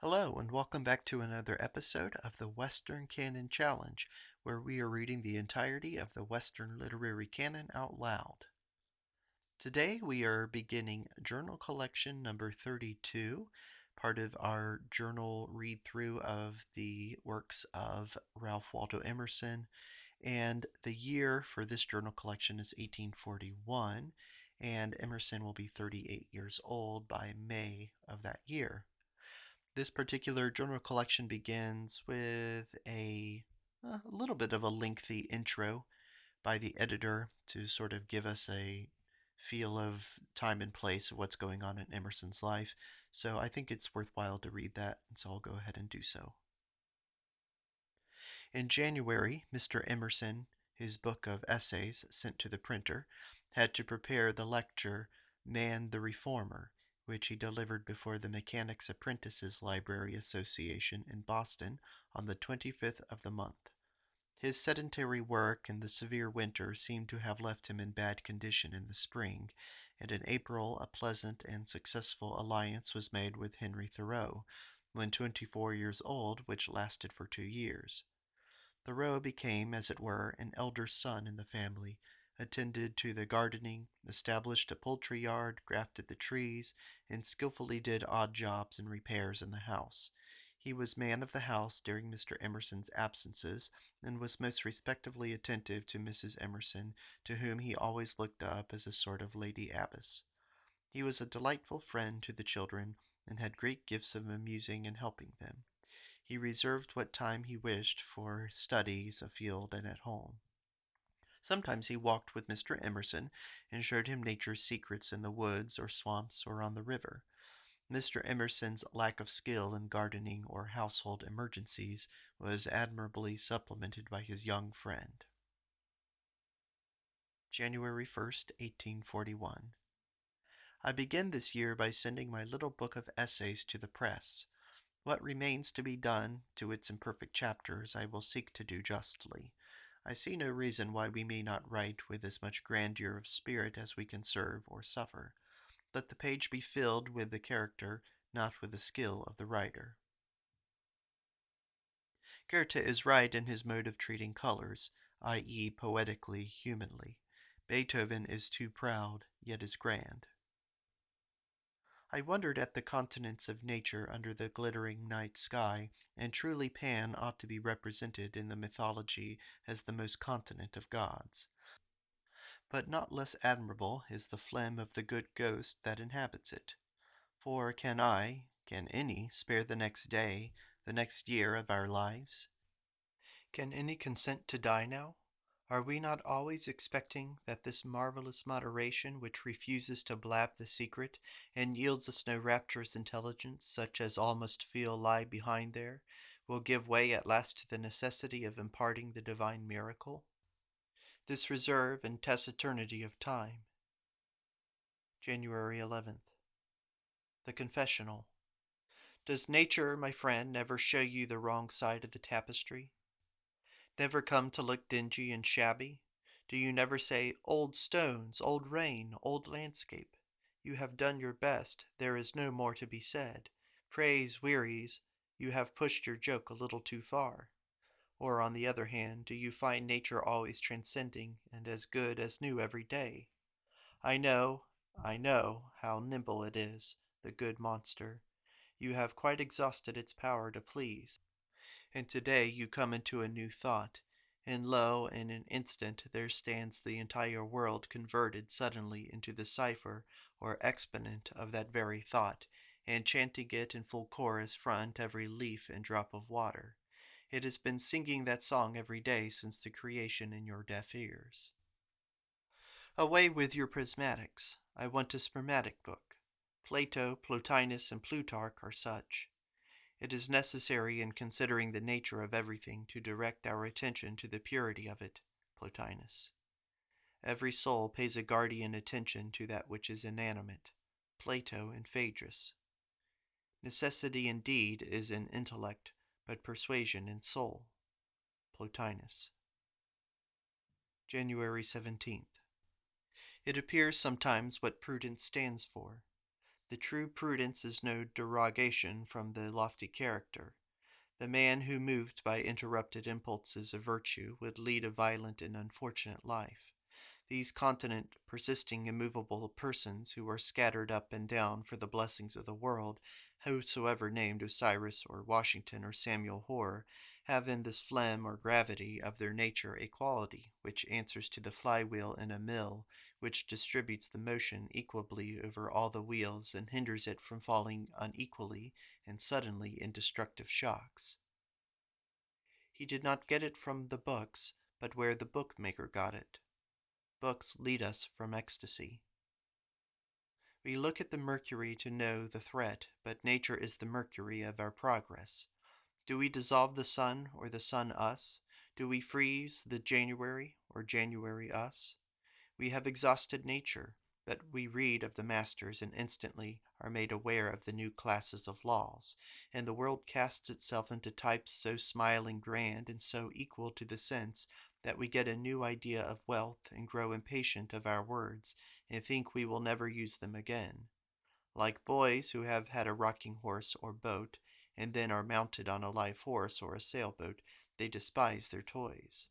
Hello, and welcome back to another episode of the Western Canon Challenge, where we are reading the entirety of the Western literary canon out loud. Today we are beginning journal collection number 32, part of our journal read through of the works of Ralph Waldo Emerson, and the year for this journal collection is 1841, and Emerson will be 38 years old by May of that year. This particular journal collection begins with a little bit of a lengthy intro by the editor to sort of give us a feel of time and place of what's going on in Emerson's life. So I think it's worthwhile to read that, and so I'll go ahead and do so. In January, Mr. Emerson, his book of essays sent to the printer, had to prepare the lecture Man the Reformer, which he delivered before the Mechanics' Apprentices Library Association in Boston on the 25th of the month. His sedentary work in the severe winter seemed to have left him in bad condition in the spring, and in April a pleasant and successful alliance was made with Henry Thoreau, when 24 years old, which lasted for 2 years. Thoreau became, as it were, an elder son in the family, attended to the gardening, established a poultry yard, grafted the trees, and skillfully did odd jobs and repairs in the house. He was man of the house during Mr. Emerson's absences, and was most respectfully attentive to Mrs. Emerson, to whom he always looked up as a sort of lady abbess. He was a delightful friend to the children, and had great gifts of amusing and helping them. He reserved what time he wished for studies afield and at home. Sometimes he walked with Mr. Emerson and showed him nature's secrets in the woods or swamps or on the river. Mr. Emerson's lack of skill in gardening or household emergencies was admirably supplemented by his young friend. January 1st, 1841. I begin this year by sending my little book of essays to the press. What remains to be done to its imperfect chapters I will seek to do justly. I see no reason why we may not write with as much grandeur of spirit as we can serve or suffer. Let the page be filled with the character, not with the skill of the writer. Goethe is right in his mode of treating colors, i.e., poetically, humanly. Beethoven is too proud, yet is grand. I wondered at the continents of nature under the glittering night sky, and truly Pan ought to be represented in the mythology as the most continent of gods. But not less admirable is the phlegm of the good ghost that inhabits it. For can any, spare the next day, the next year of our lives? Can any consent to die now? Are we not always expecting that this marvelous moderation which refuses to blab the secret, and yields us no rapturous intelligence such as all must feel lie behind there, will give way at last to the necessity of imparting the divine miracle? This reserve and taciturnity of time. January 11th. The Confessional. Does nature, my friend, never show you the wrong side of the tapestry? Never come to look dingy and shabby? Do you never say, old stones, old rain, old landscape? You have done your best, there is no more to be said. Praise wearies, you have pushed your joke a little too far. Or, on the other hand, do you find nature always transcending and as good as new every day? I know, I know, how nimble it is, the good monster. You have quite exhausted its power to please. And today you come into a new thought, and lo, in an instant there stands the entire world converted suddenly into the cipher or exponent of that very thought, and chanting it in full chorus front every leaf and drop of water. It has been singing that song every day since the creation in your deaf ears. Away with your prismatics. I want a spermatic book. Plato, Plotinus, and Plutarch are such. It is necessary in considering the nature of everything to direct our attention to the purity of it. Plotinus. Every soul pays a guardian attention to that which is inanimate. Plato and Phaedrus. Necessity indeed is in intellect, but persuasion in soul. Plotinus. January 17th. It appears sometimes what prudence stands for. The true prudence is no derogation from the lofty character. The man who, moved by interrupted impulses of virtue, would lead a violent and unfortunate life. These continent, persisting, immovable persons who are scattered up and down for the blessings of the world, whosoever named Osiris or Washington or Samuel Hoare, have in this phlegm or gravity of their nature a quality which answers to the flywheel in a mill, which distributes the motion equably over all the wheels and hinders it from falling unequally and suddenly in destructive shocks. He did not get it from the books, but where the bookmaker got it. Books lead us from ecstasy. We look at the mercury to know the threat, but nature is the mercury of our progress. Do we dissolve the sun, or the sun us? Do we freeze the January, or January us? We have exhausted nature, but we read of the masters and instantly are made aware of the new classes of laws, and the world casts itself into types so smiling grand and so equal to the sense that we get a new idea of wealth and grow impatient of our words and think we will never use them again. Like boys who have had a rocking horse or boat and then are mounted on a live horse or a sailboat, they despise their toys.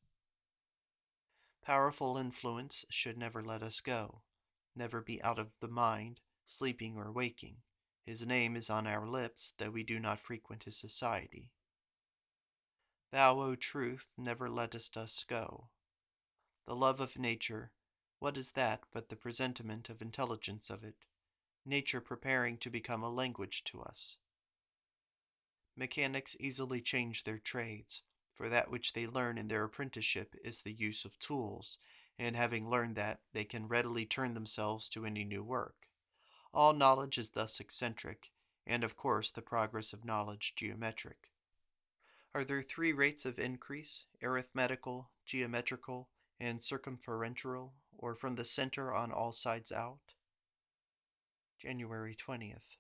Powerful influence should never let us go, never be out of the mind, sleeping or waking. His name is on our lips, though we do not frequent his society. Thou, O Truth, never lettest us go. The love of nature, what is that but the presentiment of intelligence of it, nature preparing to become a language to us? Mechanics easily change their trades, for that which they learn in their apprenticeship is the use of tools, and having learned that, they can readily turn themselves to any new work. All knowledge is thus eccentric, and of course the progress of knowledge geometric. Are there three rates of increase, arithmetical, geometrical, and circumferential, or from the center on all sides out? January 20th.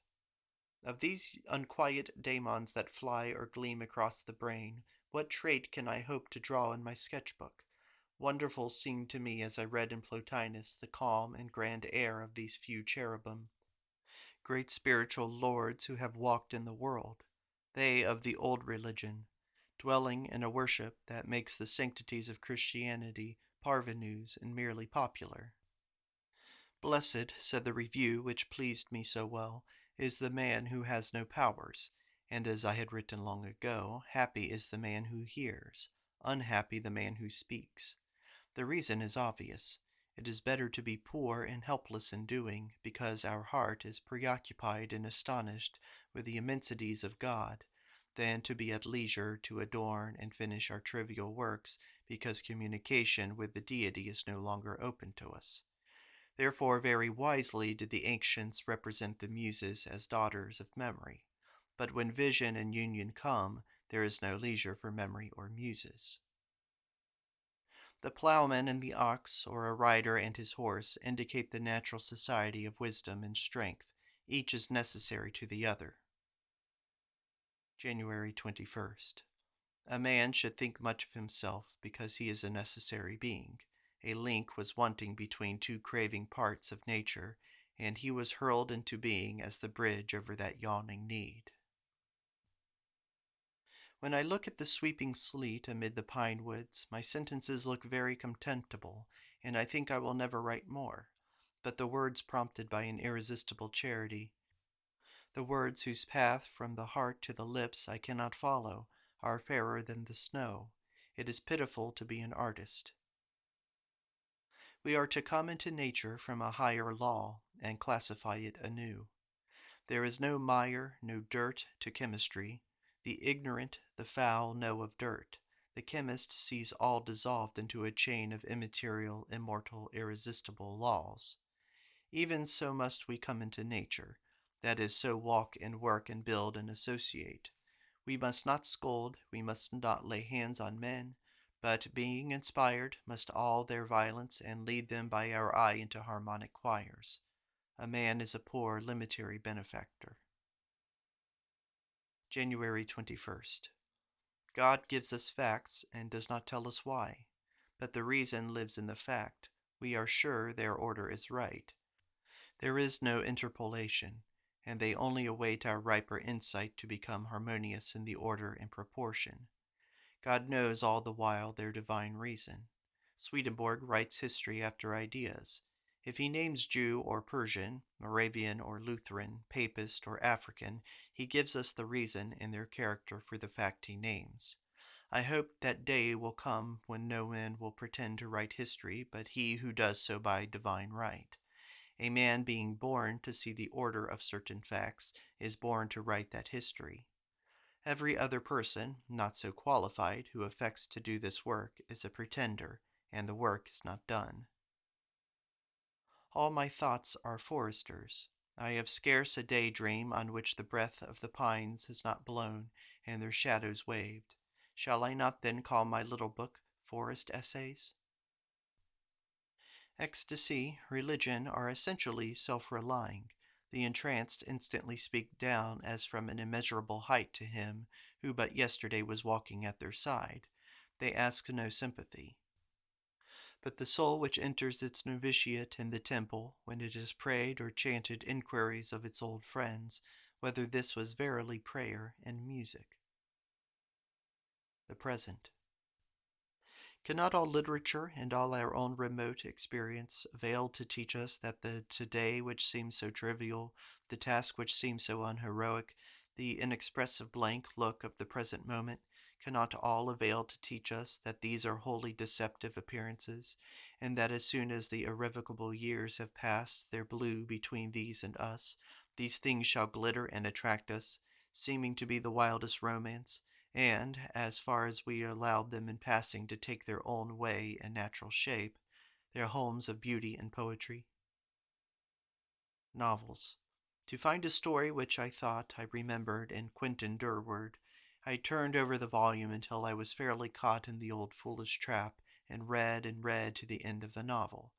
Of these unquiet daemons that fly or gleam across the brain, what trait can I hope to draw in my sketch-book? Wonderful seemed to me as I read in Plotinus the calm and grand air of these few cherubim, great spiritual lords who have walked in the world, they of the old religion, dwelling in a worship that makes the sanctities of Christianity parvenus and merely popular. Blessed, said the review which pleased me so well, is the man who has no powers, and as I had written long ago, happy is the man who hears, unhappy the man who speaks. The reason is obvious. It is better to be poor and helpless in doing, because our heart is preoccupied and astonished with the immensities of God, than to be at leisure to adorn and finish our trivial works, because communication with the Deity is no longer open to us. Therefore very wisely did the ancients represent the Muses as daughters of memory. But when vision and union come, there is no leisure for memory or muses. The plowman and the ox, or a rider and his horse, indicate the natural society of wisdom and strength. Each is necessary to the other. January 21st. A man should think much of himself because he is a necessary being. A link was wanting between two craving parts of nature, and he was hurled into being as the bridge over that yawning need. When I look at the sweeping sleet amid the pine woods, my sentences look very contemptible, and I think I will never write more. But the words prompted by an irresistible charity, the words whose path from the heart to the lips I cannot follow, are fairer than the snow. It is pitiful to be an artist. We are to come into nature from a higher law and classify it anew. There is no mire, no dirt to chemistry. The ignorant, the foul know of dirt. The chemist sees all dissolved into a chain of immaterial, immortal, irresistible laws. Even so must we come into nature, that is, so walk and work and build and associate. We must not scold, we must not lay hands on men, but, being inspired, must awe their violence and lead them by our eye into harmonic choirs. A man is a poor limitary benefactor. January 21st. God gives us facts and does not tell us why, but the reason lives in the fact. We are sure their order is right. There is no interpolation. and they only await our riper insight to become harmonious in the order and proportion. God knows all the while their divine reason. Swedenborg writes history after ideas. If he names Jew or Persian, Moravian or Lutheran, Papist or African, he gives us the reason in their character for the fact he names. I hope that day will come when no man will pretend to write history but he who does so by divine right. A man being born to see the order of certain facts is born to write that history. Every other person, not so qualified, who affects to do this work is a pretender, and the work is not done. All my thoughts are foresters. I have scarce a day dream on which the breath of the pines has not blown, and their shadows waved. Shall I not then call my little book Forest Essays? Ecstasy, religion are essentially self-relying. The entranced instantly speak down as from an immeasurable height to him who but yesterday was walking at their side. They ask no sympathy. But the soul which enters its novitiate in the temple, when it has prayed or chanted inquiries of its old friends, whether this was verily prayer and music. The present. Cannot all literature and all our own remote experience avail to teach us that the today which seems so trivial, the task which seems so unheroic, the inexpressive blank look of the present moment, cannot all avail to teach us that these are wholly deceptive appearances, and that as soon as the irrevocable years have passed their blue between these and us, these things shall glitter and attract us, seeming to be the wildest romance, and, as far as we allowed them in passing to take their own way and natural shape, their homes of beauty and poetry. Novels. To find a story which I thought I remembered in Quentin Durward, I turned over the volume until I was fairly caught in the old foolish trap, and read to the end of the novel.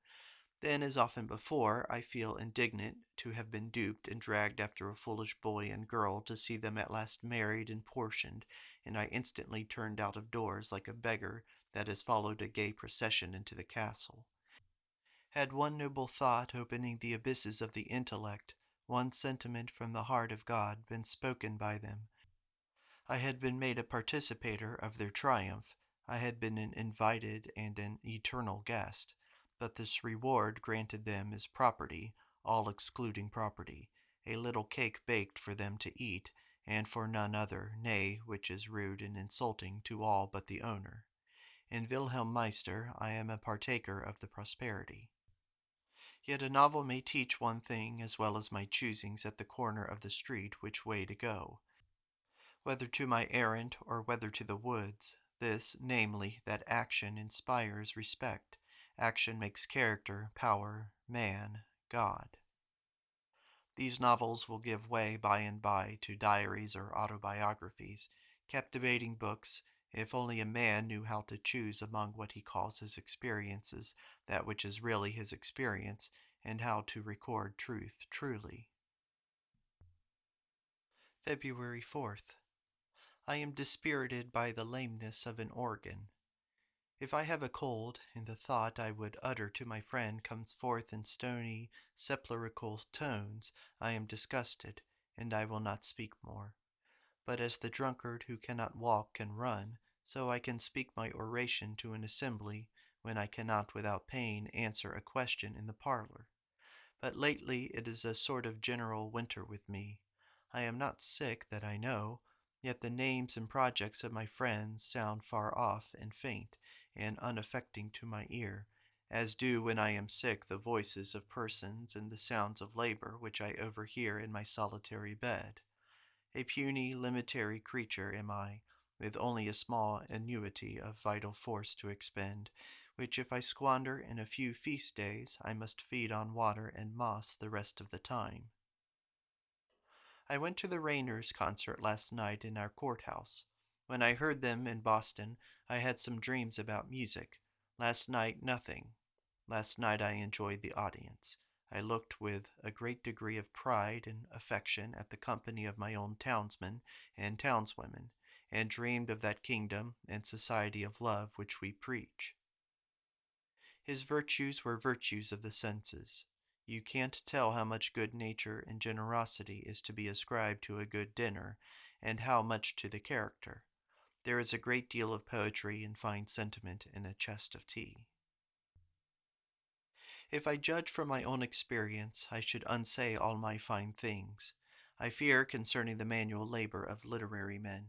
Then, as often before, I feel indignant to have been duped and dragged after a foolish boy and girl to see them at last married and portioned, and I instantly turned out of doors like a beggar that has followed a gay procession into the castle. Had one noble thought opening the abysses of the intellect, one sentiment from the heart of God been spoken by them, I had been made a participator of their triumph. I had been an invited and an eternal guest. But this reward granted them is property, all excluding property, a little cake baked for them to eat, and for none other, nay, which is rude and insulting to all but the owner. In Wilhelm Meister I am a partaker of the prosperity. Yet a novel may teach one thing as well as my choosings at the corner of the street which way to go. Whether to my errand or whether to the woods, this, namely, that action inspires respect. Action makes character, power, man, God. These novels will give way by and by to diaries or autobiographies, captivating books, if only a man knew how to choose among what he calls his experiences that which is really his experience, and how to record truth truly. February 4th. I am dispirited by the lameness of an organ. If I have a cold, and the thought I would utter to my friend comes forth in stony, sepulchral tones, I am disgusted, and I will not speak more. But as the drunkard who cannot walk can run, so I can speak my oration to an assembly, when I cannot without pain answer a question in the parlor. But lately it is a sort of general winter with me. I am not sick that I know, yet the names and projects of my friends sound far off and faint and unaffecting to my ear, as do when I am sick the voices of persons and the sounds of labor which I overhear in my solitary bed. A puny, limitary creature am I, with only a small annuity of vital force to expend, which if I squander in a few feast days, I must feed on water and moss the rest of the time. I went to the Rayners' concert last night in our courthouse. When I heard them in Boston, I had some dreams about music. Last night, nothing. Last night I enjoyed the audience. I looked with a great degree of pride and affection at the company of my own townsmen and townswomen, and dreamed of that kingdom and society of love which we preach. His virtues were virtues of the senses. You can't tell how much good nature and generosity is to be ascribed to a good dinner, and how much to the character. There is a great deal of poetry and fine sentiment in a chest of tea. If I judge from my own experience, I should unsay all my fine things. I fear concerning the manual labor of literary men.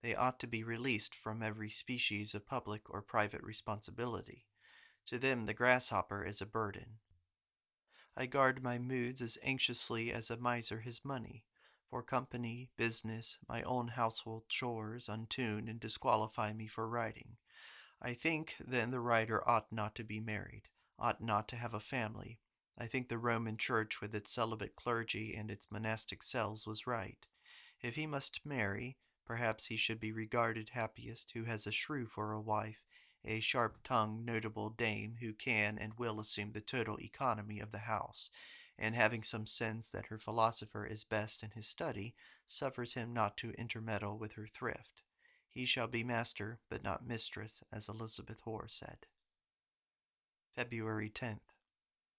They ought to be released from every species of public or private responsibility. To them the grasshopper is a burden. I guard my moods as anxiously as a miser his money. For company, business, my own household chores untune and disqualify me for writing. I think, then, the writer ought not to be married, ought not to have a family. I think the Roman Church with its celibate clergy and its monastic cells was right. If he must marry, perhaps he should be regarded happiest who has a shrew for a wife, a sharp-tongued notable dame who can and will assume the total economy of the house, and having some sense that her philosopher is best in his study, suffers him not to intermeddle with her thrift. He shall be master, but not mistress, as Elizabeth Hoar said. February 10th.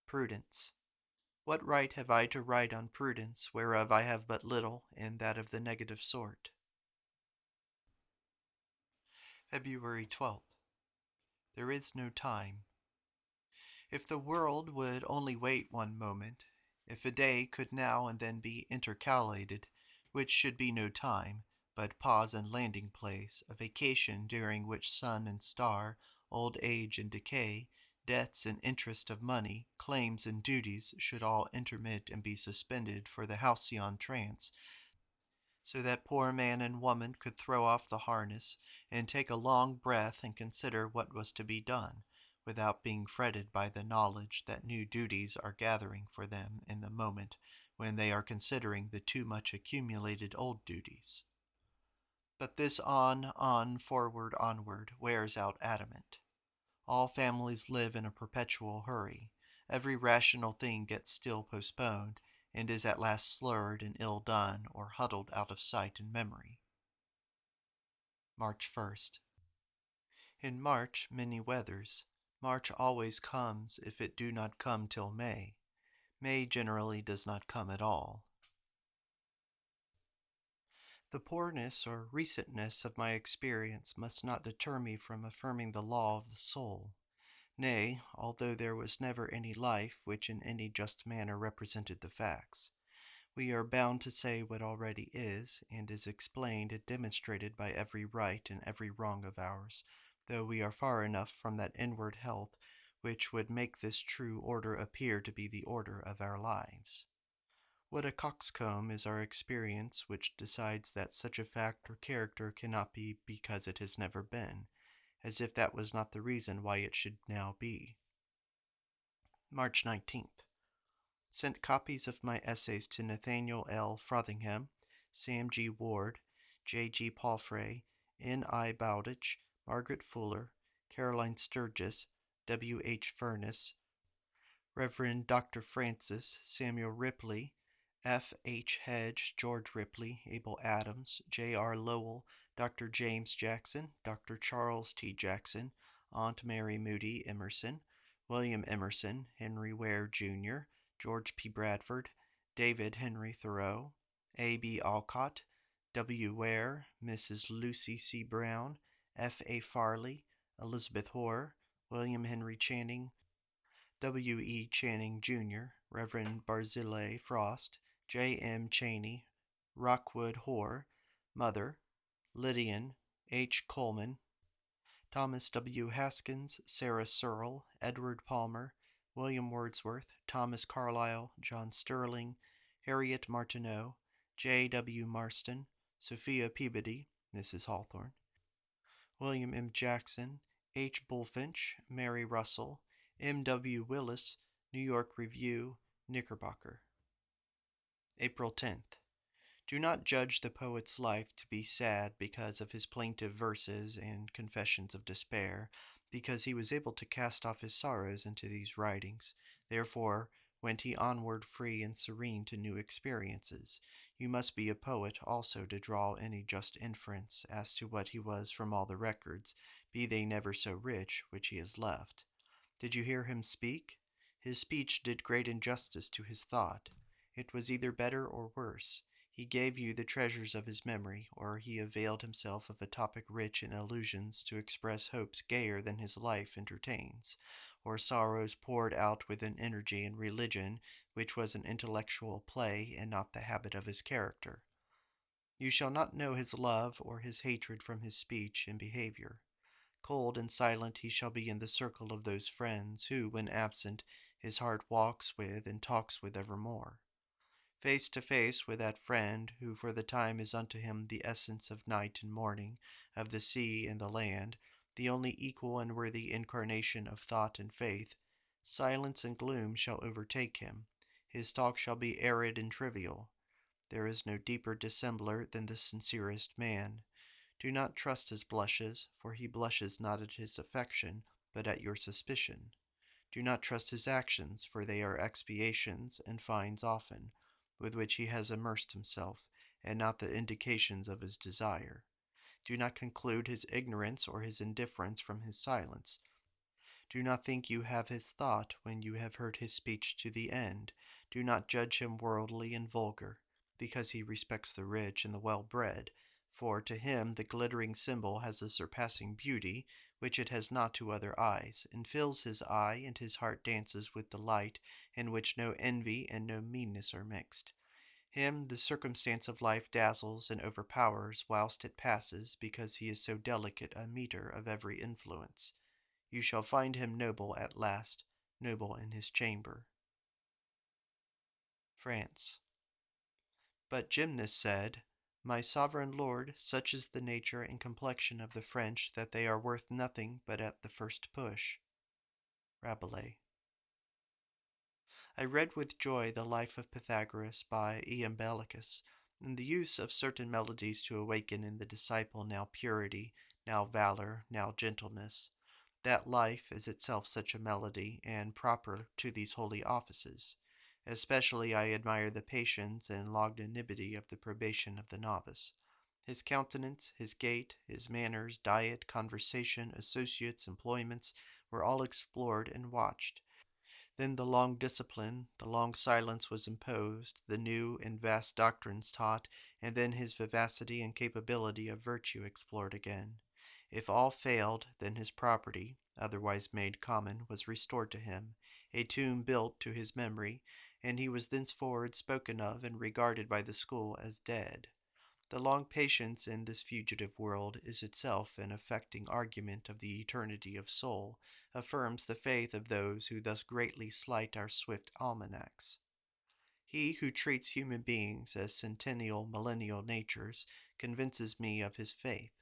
Prudence. What right have I to write on prudence, whereof I have but little, and that of the negative sort? February 12th. There is no time. If the world would only wait one moment, if a day could now and then be intercalated, which should be no time, but pause and landing place, a vacation during which sun and star, old age and decay, debts and interest of money, claims and duties should all intermit and be suspended for the halcyon trance, so that poor man and woman could throw off the harness and take a long breath and consider what was to be done, without being fretted by the knowledge that new duties are gathering for them in the moment when they are considering the too much accumulated old duties. But this on, forward, onward, wears out adamant. All families live in a perpetual hurry. Every rational thing gets still postponed, and is at last slurred and ill done, or huddled out of sight and memory. March 1st. In March many weathers. March always comes, if it do not come till May. May generally does not come at all. The poorness or recentness of my experience must not deter me from affirming the law of the soul. Nay, although there was never any life which in any just manner represented the facts, we are bound to say what already is, and is explained and demonstrated by every right and every wrong of ours, though we are far enough from that inward health which would make this true order appear to be the order of our lives. What a coxcomb is our experience which decides that such a fact or character cannot be because it has never been, as if that was not the reason why it should now be. March 19th. Sent copies of my essays to Nathaniel L. Frothingham, Sam G. Ward, J. G. Palfrey, N. I. Bowditch, Margaret Fuller, Caroline Sturgis, W. H. Furness, Rev. Dr. Francis, Samuel Ripley, F. H. Hedge, George Ripley, Abel Adams, J. R. Lowell, Dr. James Jackson, Dr. Charles T. Jackson, Aunt Mary Moody Emerson, William Emerson, Henry Ware, Jr., George P. Bradford, David Henry Thoreau, A. B. Alcott, W. Ware, Mrs. Lucy C. Brown, F. A. Farley, Elizabeth Hoar, William Henry Channing, W. E. Channing, Jr., Rev. Barzillai Frost, J. M. Cheney, Rockwood Hoar, Mother, Lydian, H. Coleman, Thomas W. Haskins, Sarah Searle, Edward Palmer, William Wordsworth, Thomas Carlyle, John Sterling, Harriet Martineau, J. W. Marston, Sophia Peabody, Mrs. Hawthorne, William M. Jackson, H. Bulfinch, Mary Russell, M. W. Willis, New York Review, Knickerbocker. April 10th. Do not judge the poet's life to be sad because of his plaintive verses and confessions of despair, because he was able to cast off his sorrows into these writings. Therefore, went he onward free and serene to new experiences. You must be a poet also to draw any just inference as to what he was from all the records, be they never so rich, which he has left. Did you hear him speak? His speech did great injustice to his thought. It was either better or worse. He gave you the treasures of his memory, or he availed himself of a topic rich in allusions to express hopes gayer than his life entertains, or sorrows poured out with an energy and religion which was an intellectual play and not the habit of his character. You shall not know his love or his hatred from his speech and behavior. Cold and silent he shall be in the circle of those friends who, when absent, his heart walks with and talks with evermore. Face to face with that friend who for the time is unto him the essence of night and morning, of the sea and the land, the only equal and worthy incarnation of thought and faith, silence and gloom shall overtake him. His talk shall be arid and trivial. There is no deeper dissembler than the sincerest man. Do not trust his blushes, for he blushes not at his affection, but at your suspicion. Do not trust his actions, for they are expiations and fines often, with which he has immersed himself, and not the indications of his desire. Do not conclude his ignorance or his indifference from his silence. Do not think you have his thought when you have heard his speech to the end. Do not judge him worldly and vulgar, because he respects the rich and the well-bred, for to him the glittering symbol has a surpassing beauty, which it has not to other eyes, and fills his eye, and his heart dances with delight, in which no envy and no meanness are mixed. Him the circumstance of life dazzles and overpowers whilst it passes, because he is so delicate a meter of every influence. You shall find him noble at last, noble in his chamber. France. But Gymnus said, My sovereign lord, such is the nature and complexion of the French that they are worth nothing but at the first push. Rabelais. I read with joy the Life of Pythagoras by Iambelicus, and the use of certain melodies to awaken in the disciple now purity, now valor, now gentleness. That life is itself such a melody, and proper to these holy offices. Especially I admire the patience and longanimity of the probation of the novice. His countenance, his gait, his manners, diet, conversation, associates, employments, were all explored and watched. Then the long discipline, the long silence was imposed, the new and vast doctrines taught, and then his vivacity and capability of virtue explored again. If all failed, then his property, otherwise made common, was restored to him, a tomb built to his memory, and he was thenceforward spoken of and regarded by the school as dead. The long patience in this fugitive world is itself an affecting argument of the eternity of soul, affirms the faith of those who thus greatly slight our swift almanacs. He who treats human beings as centennial millennial natures convinces me of his faith.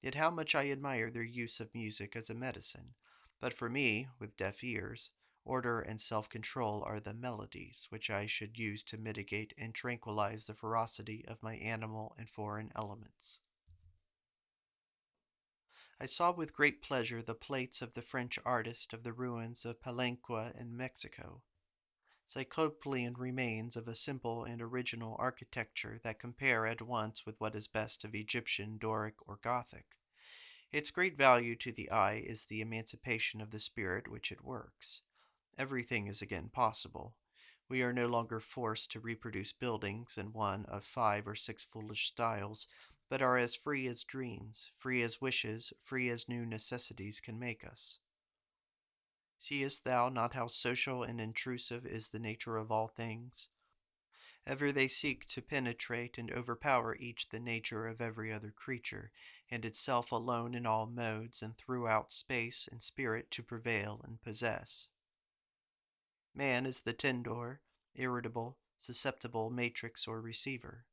Yet how much I admire their use of music as a medicine. But for me, with deaf ears, order and self-control are the melodies which I should use to mitigate and tranquilize the ferocity of my animal and foreign elements. I saw with great pleasure the plates of the French artist of the ruins of Palenque in Mexico, Cyclopean remains of a simple and original architecture that compare at once with what is best of Egyptian, Doric, or Gothic. Its great value to the eye is the emancipation of the spirit which it works. Everything is again possible. We are no longer forced to reproduce buildings in one of 5 or 6 foolish styles, but are as free as dreams, free as wishes, free as new necessities can make us. Seest thou not how social and intrusive is the nature of all things? Ever they seek to penetrate and overpower each the nature of every other creature, and itself alone in all modes and throughout space and spirit to prevail and possess. Man is the tendor, irritable, susceptible matrix or receiver.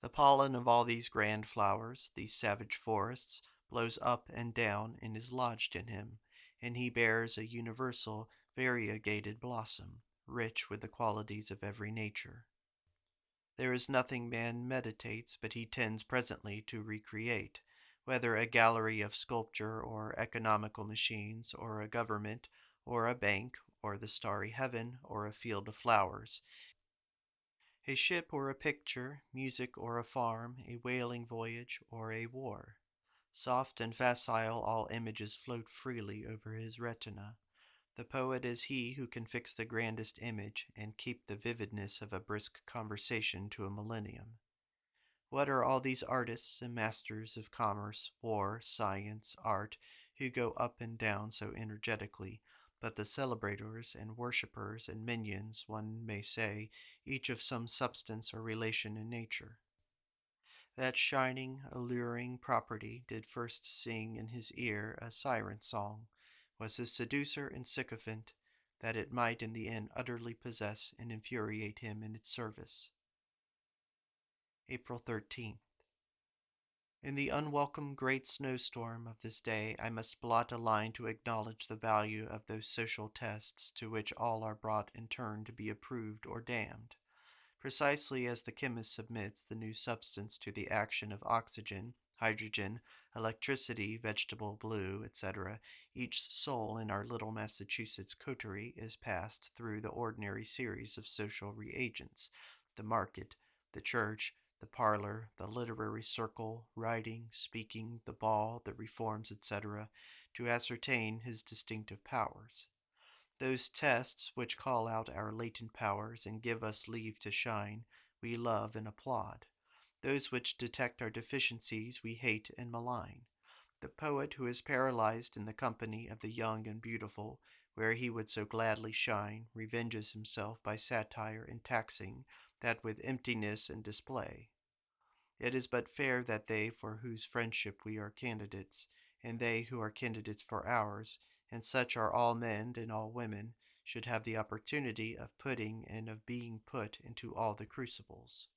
The pollen of all these grand flowers, these savage forests, blows up and down and is lodged in him, and he bears a universal, variegated blossom, rich with the qualities of every nature. There is nothing man meditates but he tends presently to recreate, whether a gallery of sculpture or economical machines, or a government, or a bank, or the starry heaven, or a field of flowers, a ship or a picture, music or a farm, a whaling voyage or a war. Soft and facile all images float freely over his retina. The poet is he who can fix the grandest image and keep the vividness of a brisk conversation to a millennium. What are all these artists and masters of commerce, war, science, art, who go up and down so energetically, but the celebrators and worshippers and minions, one may say, each of some substance or relation in nature? That shining, alluring property did first sing in his ear a siren song, was his seducer and sycophant, that it might in the end utterly possess and infuriate him in its service. April 13th. In the unwelcome great snowstorm of this day I must blot a line to acknowledge the value of those social tests to which all are brought in turn to be approved or damned. Precisely as the chemist submits the new substance to the action of oxygen, hydrogen, electricity, vegetable blue, etc., each soul in our little Massachusetts coterie is passed through the ordinary series of social reagents: the market, the church, the parlor, the literary circle, writing, speaking, the ball, the reforms, etc., to ascertain his distinctive powers. Those tests which call out our latent powers and give us leave to shine, we love and applaud. Those which detect our deficiencies we hate and malign. The poet who is paralyzed in the company of the young and beautiful, where he would so gladly shine, revenges himself by satire and taxing that with emptiness and display. It is but fair that they for whose friendship we are candidates, and they who are candidates for ours, and such are all men and all women, should have the opportunity of putting and of being put into all the crucibles.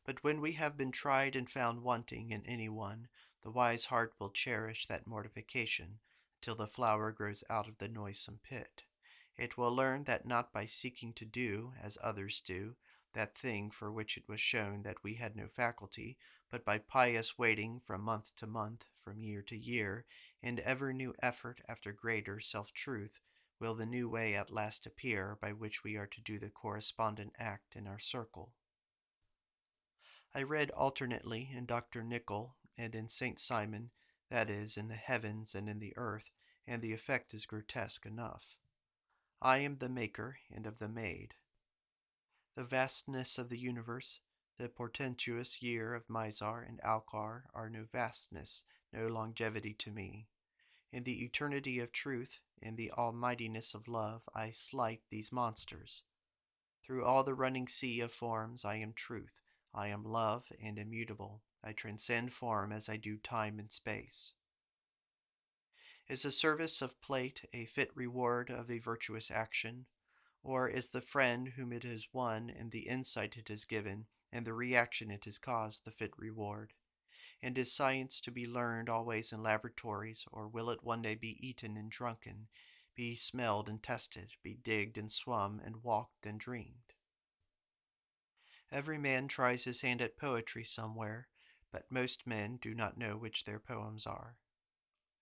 But when we have been tried and found wanting in any one, the wise heart will cherish that mortification till the flower grows out of the noisome pit. It will learn that not by seeking to do, as others do, that thing for which it was shown that we had no faculty, but by pious waiting from month to month, from year to year, and ever new effort after greater self-truth, will the new way at last appear by which we are to do the correspondent act in our circle. I read alternately in Dr. Nichol and in St. Simon, that is, in the heavens and in the earth, and the effect is grotesque enough. I am the maker and of the made. The vastness of the universe, the portentous year of Mizar and Alcar are no vastness, no longevity to me. In the eternity of truth, in the almightiness of love, I slight these monsters. Through all the running sea of forms I am truth, I am love and immutable. I transcend form as I do time and space. Is the service of plate a fit reward of a virtuous action? Or is the friend whom it has won and the insight it has given and the reaction it has caused the fit reward? And is science to be learned always in laboratories, or will it one day be eaten and drunken, be smelled and tested, be digged and swum and walked and dreamed? Every man tries his hand at poetry somewhere, but most men do not know which their poems are.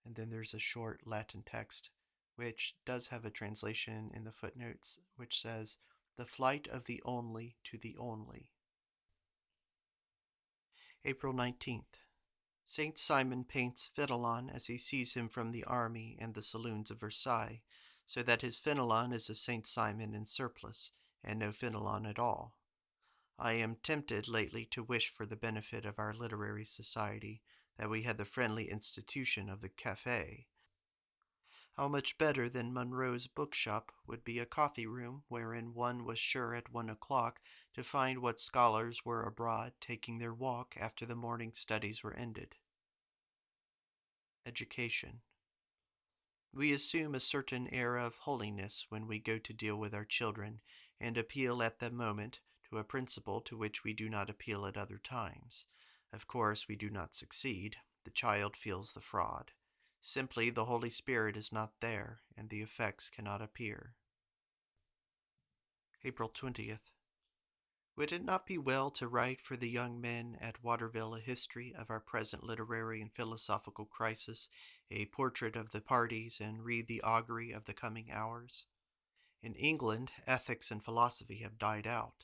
And then there's a short Latin text, which does have a translation in the footnotes, which says, "The flight of the only to the only." April 19th. Saint Simon paints Fenelon as he sees him from the army and the saloons of Versailles, so that his Fenelon is a Saint Simon in surplice, and no Fenelon at all. I am tempted lately to wish for the benefit of our literary society that we had the friendly institution of the café. How much better than Munro's bookshop would be a coffee room wherein one was sure at 1 o'clock to find what scholars were abroad taking their walk after the morning studies were ended. Education. We assume a certain air of holiness when we go to deal with our children, and appeal at the moment to a principle to which we do not appeal at other times. Of course, we do not succeed. The child feels the fraud. Simply, the Holy Spirit is not there, and the effects cannot appear. April 20th. Would it not be well to write for the young men at Waterville a history of our present literary and philosophical crisis, a portrait of the parties, and read the augury of the coming hours? In England, ethics and philosophy have died out.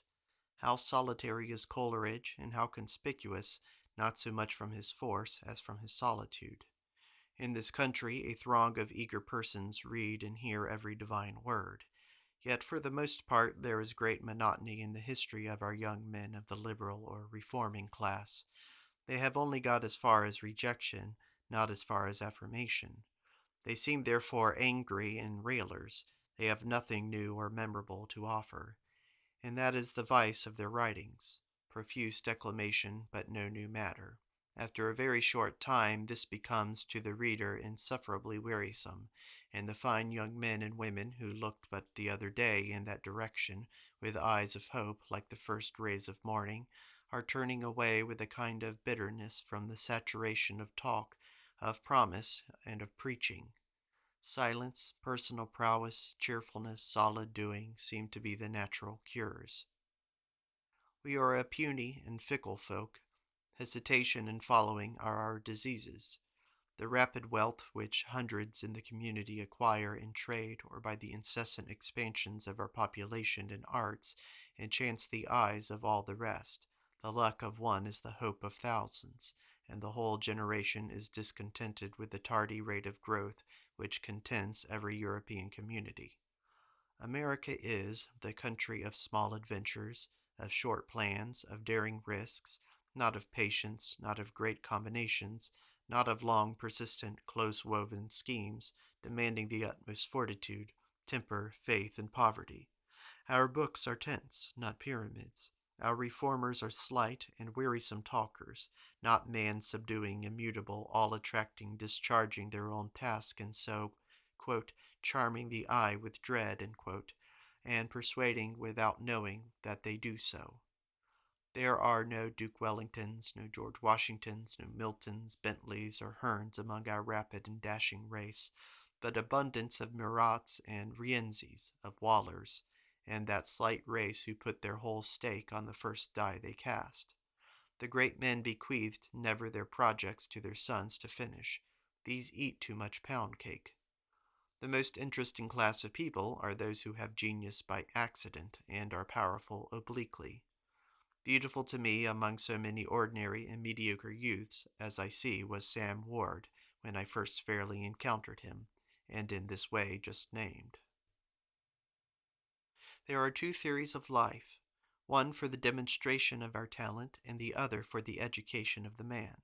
How solitary is Coleridge, and how conspicuous, not so much from his force as from his solitude. In this country, a throng of eager persons read and hear every divine word. Yet, for the most part, there is great monotony in the history of our young men of the liberal or reforming class. They have only got as far as rejection, not as far as affirmation. They seem therefore angry and railers. They have nothing new or memorable to offer. And that is the vice of their writings: profuse declamation, but no new matter. After a very short time this becomes to the reader insufferably wearisome, and the fine young men and women who looked but the other day in that direction with eyes of hope like the first rays of morning are turning away with a kind of bitterness from the saturation of talk, of promise, and of preaching. Silence, personal prowess, cheerfulness, solid doing seem to be the natural cures. We are a puny and fickle folk. Hesitation and following are our diseases. The rapid wealth which hundreds in the community acquire in trade or by the incessant expansions of our population and arts enchants the eyes of all the rest. The luck of one is the hope of thousands, and the whole generation is discontented with the tardy rate of growth which contents every European community. America is the country of small adventures, of short plans, of daring risks, not of patience, not of great combinations, not of long, persistent, close woven schemes demanding the utmost fortitude, temper, faith, and poverty. Our books are tents, not pyramids. Our reformers are slight and wearisome talkers, not man-subduing, immutable, all-attracting, discharging their own task, and so, quote, charming the eye with dread, and persuading without knowing that they do so. There are no Duke Wellingtons, no George Washingtons, no Miltons, Bentleys, or Hearns among our rapid and dashing race, but abundance of Murats and Rienzis, of Wallers, and that slight race who put their whole stake on the first die they cast. The great men bequeathed never their projects to their sons to finish. These eat too much pound cake. The most interesting class of people are those who have genius by accident and are powerful obliquely. Beautiful to me among so many ordinary and mediocre youths as I see was Sam Ward when I first fairly encountered him, and in this way just named. There are two theories of life, one for the demonstration of our talent and the other for the education of the man.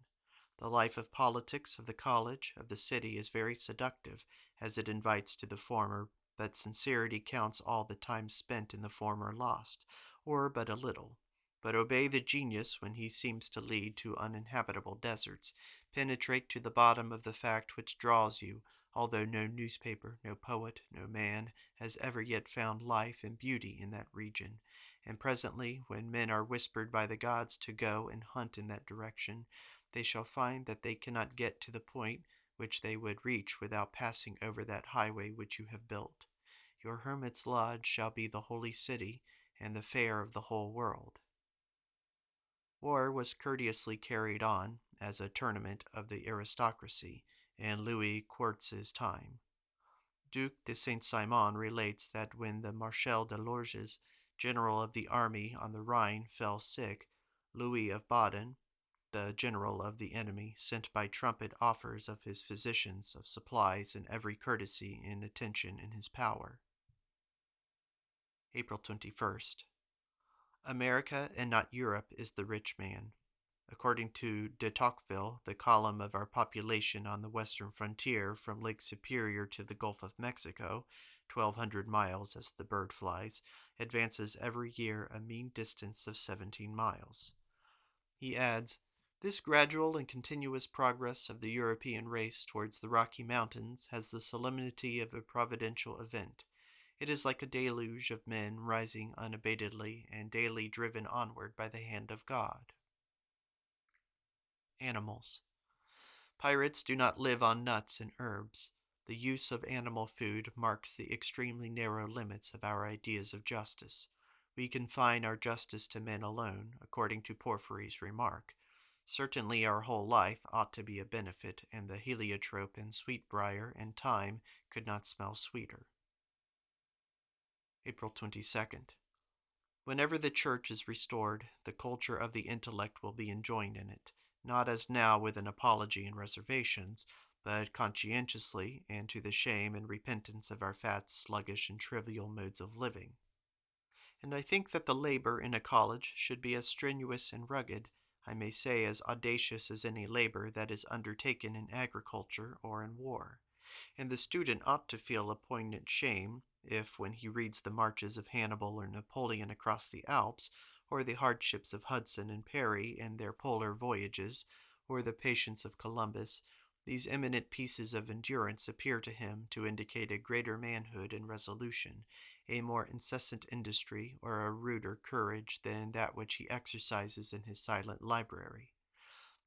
The life of politics, of the college, of the city is very seductive, as it invites to the former, but sincerity counts all the time spent in the former lost, or but a little. But obey the genius when he seems to lead to uninhabitable deserts. Penetrate to the bottom of the fact which draws you, although no newspaper, no poet, no man has ever yet found life and beauty in that region. And presently, when men are whispered by the gods to go and hunt in that direction, they shall find that they cannot get to the point which they would reach without passing over that highway which you have built. Your hermit's lodge shall be the holy city and the fair of the whole world. War was courteously carried on as a tournament of the aristocracy in Louis Quatorze's time. Duc de Saint-Simon relates that when the Marshal de Lorges, general of the army on the Rhine, fell sick, Louis of Baden, the general of the enemy, sent by trumpet offers of his physicians, of supplies, and every courtesy and attention in his power. April 21st. America and not Europe is the rich man. According to de Tocqueville, the column of our population on the western frontier from Lake Superior to the Gulf of Mexico, 1,200 miles as the bird flies, advances every year a mean distance of 17 miles. He adds, this gradual and continuous progress of the European race towards the Rocky Mountains has the solemnity of a providential event. It is like a deluge of men rising unabatedly and daily driven onward by the hand of God. Animals. Pirates do not live on nuts and herbs. The use of animal food marks the extremely narrow limits of our ideas of justice. We confine our justice to men alone, according to Porphyry's remark. Certainly our whole life ought to be a benefit, and the heliotrope and sweetbriar and thyme could not smell sweeter. April 22nd. Whenever the church is restored, the culture of the intellect will be enjoined in it, not as now with an apology and reservations, but conscientiously and to the shame and repentance of our fat, sluggish, and trivial modes of living. And I think that the labor in a college should be as strenuous and rugged, I may say as audacious as any labor that is undertaken in agriculture or in war. And the student ought to feel a poignant shame if, when he reads the marches of Hannibal or Napoleon across the Alps, or the hardships of Hudson and Perry in their polar voyages, or the patience of Columbus, these eminent pieces of endurance appear to him to indicate a greater manhood and resolution, a more incessant industry, or a ruder courage than that which he exercises in his silent library.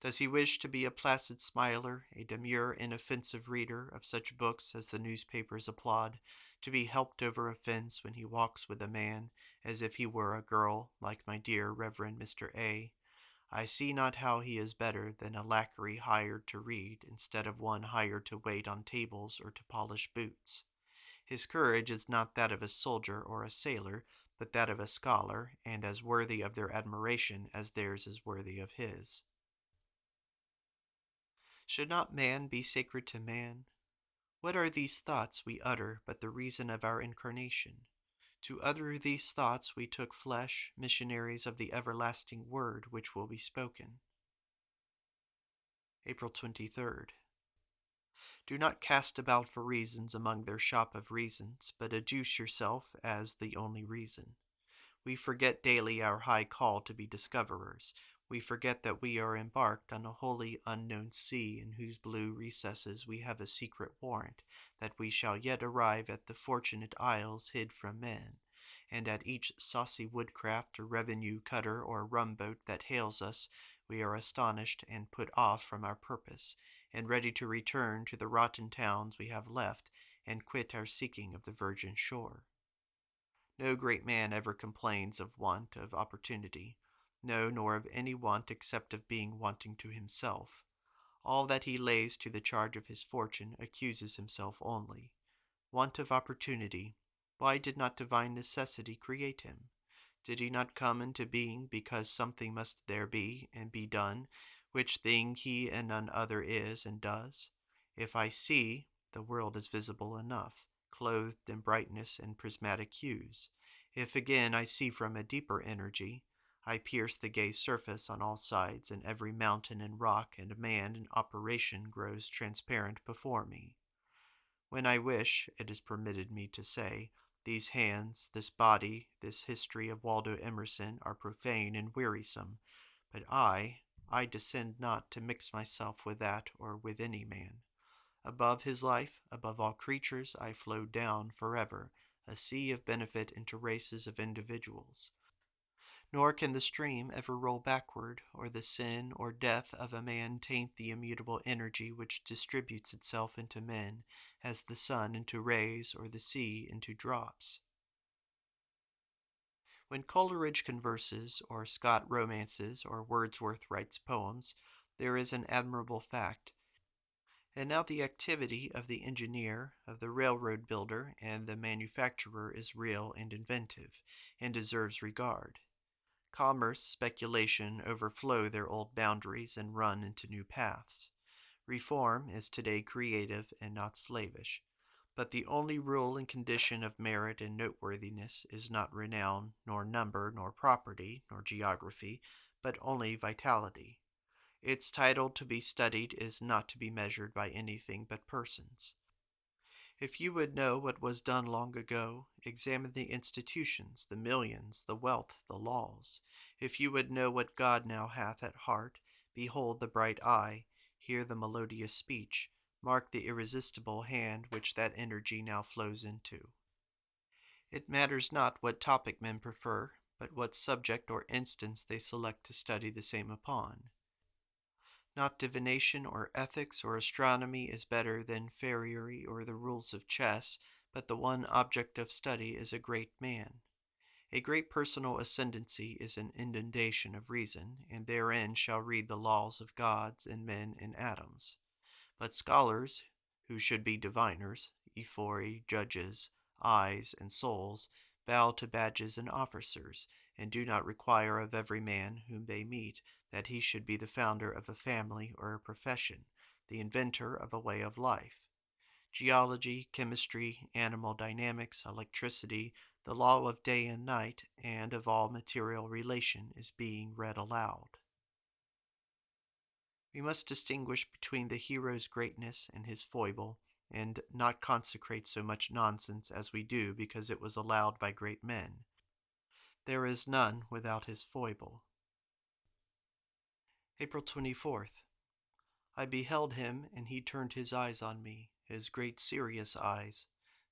Does he wish to be a placid smiler, a demure, inoffensive reader of such books as the newspapers applaud, to be helped over a fence when he walks with a man, as if he were a girl, like my dear Reverend Mr. A? I see not how he is better than a lacquey hired to read, instead of one hired to wait on tables or to polish boots. His courage is not that of a soldier or a sailor, but that of a scholar, and as worthy of their admiration as theirs is worthy of his. Should not man be sacred to man? What are these thoughts we utter but the reason of our incarnation? To utter these thoughts we took flesh, missionaries of the everlasting word which will be spoken. April 23rd. Do not cast about for reasons among their shop of reasons, but adduce yourself as the only reason. We forget daily our high call to be discoverers. We forget that we are embarked on a wholly unknown sea in whose blue recesses we have a secret warrant that we shall yet arrive at the fortunate isles hid from men, and at each saucy woodcraft or revenue cutter or rumboat that hails us, we are astonished and put off from our purpose, and ready to return to the rotten towns we have left and quit our seeking of the virgin shore. No great man ever complains of want of opportunity, no, nor of any want except of being wanting to himself. All that he lays to the charge of his fortune accuses himself only. Want of opportunity. Why did not divine necessity create him? Did he not come into being because something must there be and be done, which thing he and none other is and does? If I see, the world is visible enough, clothed in brightness and prismatic hues. If again I see from a deeper energy, I pierce the gay surface on all sides, and every mountain and rock and man in operation grows transparent before me. When I wish, it is permitted me to say, these hands, this body, this history of Waldo Emerson are profane and wearisome, but I descend not to mix myself with that or with any man. Above his life, above all creatures, I flow down forever, a sea of benefit into races of individuals. Nor can the stream ever roll backward, or the sin or death of a man taint the immutable energy which distributes itself into men, as the sun into rays or the sea into drops. When Coleridge converses, or Scott romances, or Wordsworth writes poems, there is an admirable fact. And now the activity of the engineer, of the railroad builder, and the manufacturer is real and inventive, and deserves regard. Commerce, speculation overflow their old boundaries and run into new paths. Reform is today creative and not slavish. But the only rule and condition of merit and noteworthiness is not renown, nor number, nor property, nor geography, but only vitality. Its title to be studied is not to be measured by anything but persons. If you would know what was done long ago, examine the institutions, the millions, the wealth, the laws. If you would know what God now hath at heart, behold the bright eye, hear the melodious speech, mark the irresistible hand which that energy now flows into. It matters not what topic men prefer, but what subject or instance they select to study the same upon. Not divination or ethics or astronomy is better than farriery or the rules of chess, but the one object of study is a great man. A great personal ascendancy is an inundation of reason, and therein shall read the laws of gods and men and atoms. But scholars, who should be diviners, ephori, judges, eyes, and souls, bow to badges and officers, and do not require of every man whom they meet that he should be the founder of a family or a profession, the inventor of a way of life. Geology, chemistry, animal dynamics, electricity, the law of day and night, and of all material relation is being read aloud. We must distinguish between the hero's greatness and his foible, and not consecrate so much nonsense as we do because it was allowed by great men. There is none without his foible. April 24th. I beheld him, and he turned his eyes on me, his great serious eyes.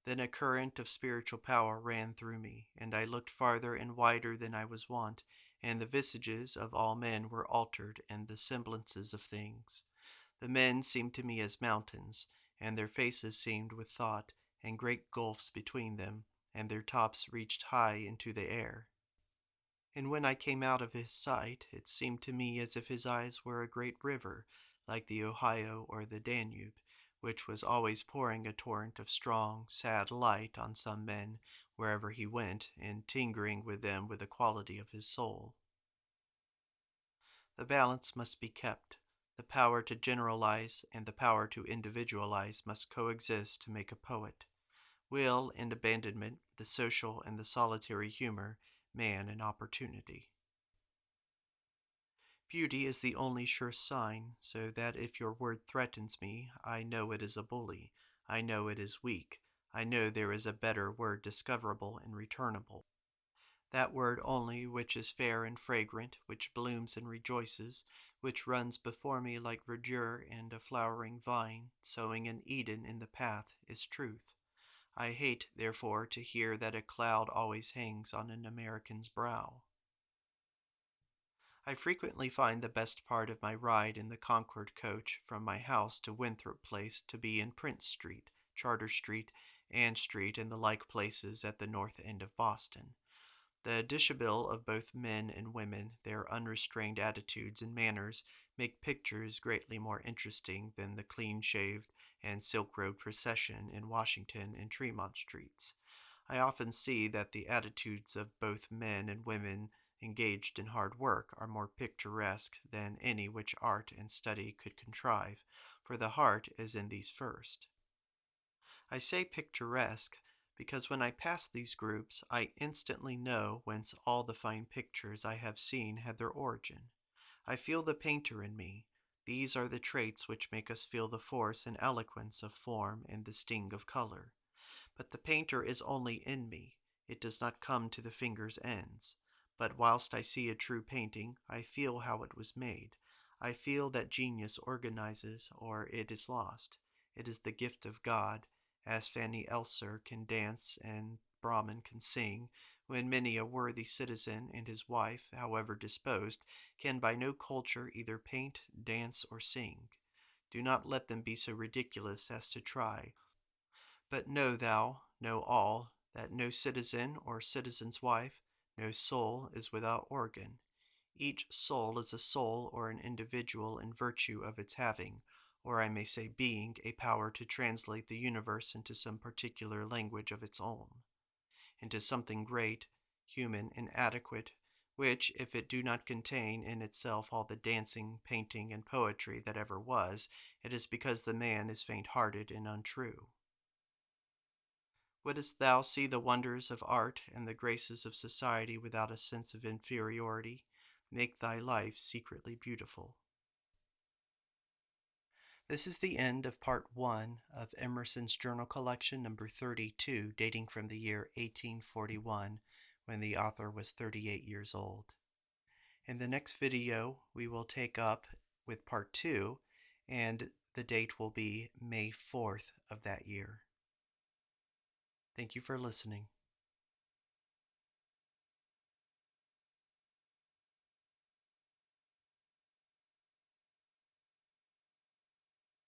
Then a current of spiritual power ran through me, and I looked farther and wider than I was wont, and the visages of all men were altered, and the semblances of things. The men seemed to me as mountains, and their faces seemed with thought, and great gulfs between them, and their tops reached high into the air. And when I came out of his sight, it seemed to me as if his eyes were a great river, like the Ohio or the Danube, which was always pouring a torrent of strong, sad light on some men wherever he went, and tingling with them with the quality of his soul. The balance must be kept. The power to generalize and the power to individualize must coexist to make a poet. Will and abandonment, the social and the solitary humor, man and opportunity. Beauty is the only sure sign, so that if your word threatens me, I know it is a bully, I know it is weak, I know there is a better word discoverable and returnable. That word only which is fair and fragrant, which blooms and rejoices, which runs before me like verdure and a flowering vine, sowing an Eden in the path, is truth. I hate, therefore, to hear that a cloud always hangs on an American's brow. I frequently find the best part of my ride in the Concord coach from my house to Winthrop Place to be in Prince Street, Charter Street, Ann Street, and the like places at the north end of Boston. The dishabille of both men and women, their unrestrained attitudes and manners, make pictures greatly more interesting than the clean-shaved and silk-robed procession in Washington and Tremont streets. I often see that the attitudes of both men and women engaged in hard work are more picturesque than any which art and study could contrive, for the heart is in these first. I say picturesque because when I pass these groups I instantly know whence all the fine pictures I have seen had their origin. I feel the painter in me. These are the traits which make us feel the force and eloquence of form and the sting of color. But the painter is only in me. It does not come to the finger's ends. But whilst I see a true painting, I feel how it was made. I feel that genius organizes, or it is lost. It is the gift of God, as Fanny Elser can dance and Brahman can sing, when many a worthy citizen and his wife, however disposed, can by no culture either paint, dance, or sing. Do not let them be so ridiculous as to try. But know thou, know all, that no citizen or citizen's wife, no soul is without organ. Each soul is a soul or an individual in virtue of its having, or I may say being, a power to translate the universe into some particular language of its own, into something great, human, and adequate, which, if it do not contain in itself all the dancing, painting, and poetry that ever was, it is because the man is faint-hearted and untrue. Wouldst thou see the wonders of art and the graces of society without a sense of inferiority? Make thy life secretly beautiful. This is the end of part 1 of Emerson's journal collection number 32, dating from the year 1841, when the author was 38 years old. In the next video, we will take up with part 2, and the date will be May 4th of that year. Thank you for listening.